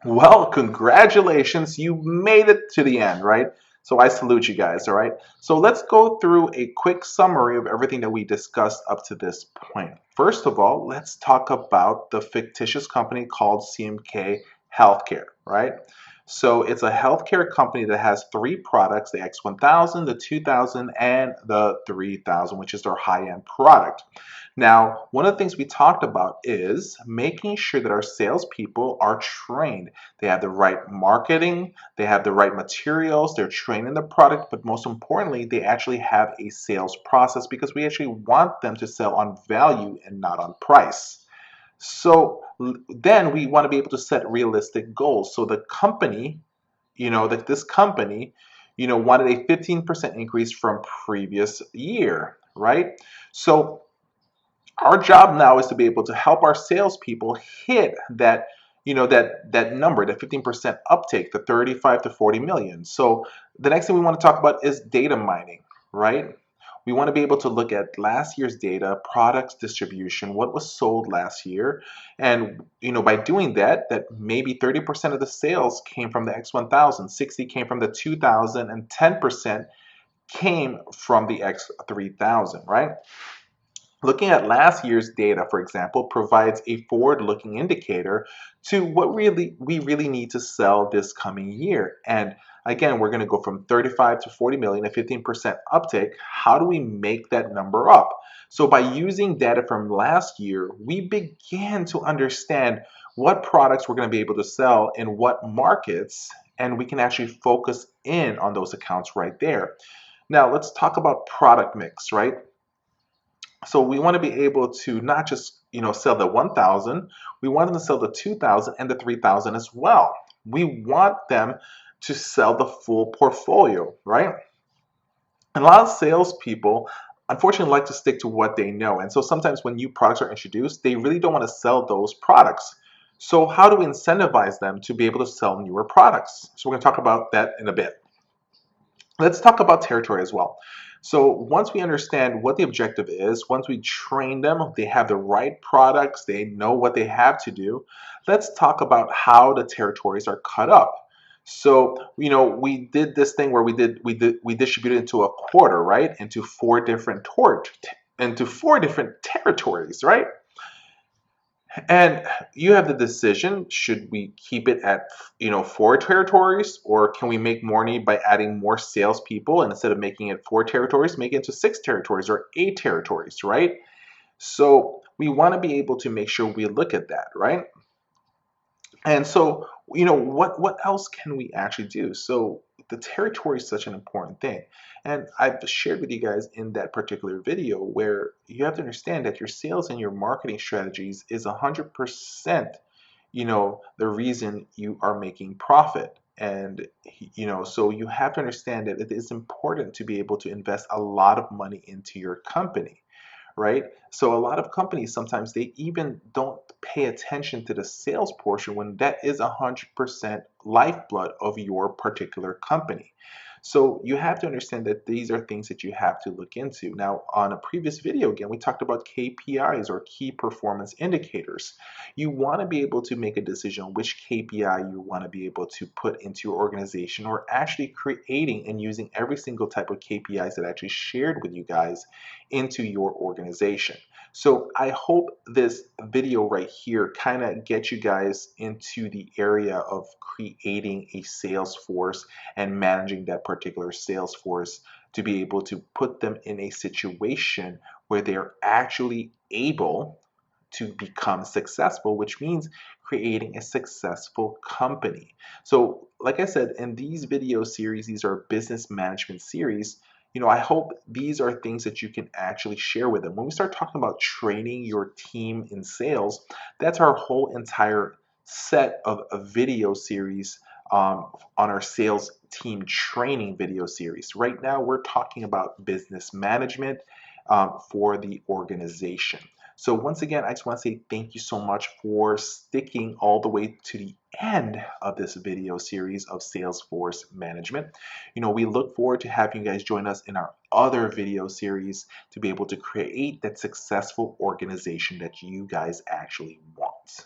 Well, congratulations, you made it to the end, right? So I salute you guys, all right? So let's go through a quick summary of everything that we discussed up to this point. First of all, let's talk about the fictitious company called CMK Healthcare, right? So it's a healthcare company that has three products, the X1000, the 2000, and the 3000, which is their high-end product. Now, one of the things we talked about is making sure that our salespeople are trained. They have the right marketing, they have the right materials, they're trained in the product, but most importantly, they actually have a sales process because we actually want them to sell on value and not on price. So then we want to be able to set realistic goals. So the company, that this company, wanted a 15% increase from previous year, right? So our job now is to be able to help our salespeople hit that, that number, that 15% uptake, the 35 to 40 million. So the next thing we want to talk about is data mining, right? We want to be able to look at last year's data, products distribution, what was sold last year, and by doing that, that maybe 30% of the sales came from the X1000, 60 came from the 2000, and 10% came from the X3000, right? Looking at last year's data, for example, provides a forward-looking indicator to what we really need to sell this coming year. And again, we're going to go from 35 to 40 million, a 15% uptick. How do we make that number up? So by using data from last year, we began to understand what products we're going to be able to sell in what markets, and we can actually focus in on those accounts right there. Now, let's talk about product mix, right? So we want to be able to not just, sell the 1000, we want them to sell the 2000 and the 3000 as well. We want them to sell the full portfolio, right? And a lot of salespeople unfortunately like to stick to what they know. And so sometimes when new products are introduced, they really don't want to sell those products. So how do we incentivize them to be able to sell newer products? So we're going to talk about that in a bit. Let's talk about territory as well. So once we understand what the objective is, once we train them, they have the right products, they know what they have to do. Let's talk about how the territories are cut up. So, we did this thing where we distributed into a quarter, right? Into four different territories, right? And you have the decision, should we keep it at, four territories, or can we make more money by adding more salespeople, and instead of making it four territories, make it into six territories or eight territories, right? So we want to be able to make sure we look at that, right? And so, what else can we actually do? So the territory is such an important thing. And I've shared with you guys in that particular video where you have to understand that your sales and your marketing strategies is 100%, the reason you are making profit. And, so you have to understand that it is important to be able to invest a lot of money into your company, right? So a lot of companies sometimes they even don't pay attention to the sales portion when that is 100% lifeblood of your particular company. So you have to understand that these are things that you have to look into. Now, on a previous video, again, we talked about KPIs or key performance indicators. You want to be able to make a decision on which KPI you want to be able to put into your organization, or actually creating and using every single type of KPIs that I actually shared with you guys into your organization. So I hope this video right here kind of gets you guys into the area of creating a sales force and managing that particular sales force to be able to put them in a situation where they're actually able to become successful, which means creating a successful company. So, like I said, in these video series, these are business management series. I hope these are things that you can actually share with them. When we start talking about training your team in sales, that's our whole entire set of a video series on our sales team training video series. Right now, we're talking about business management for the organization. So once again, I just want to say thank you so much for sticking all the way to the end of this video series of Salesforce management. We look forward to having you guys join us in our other video series to be able to create that successful organization that you guys actually want.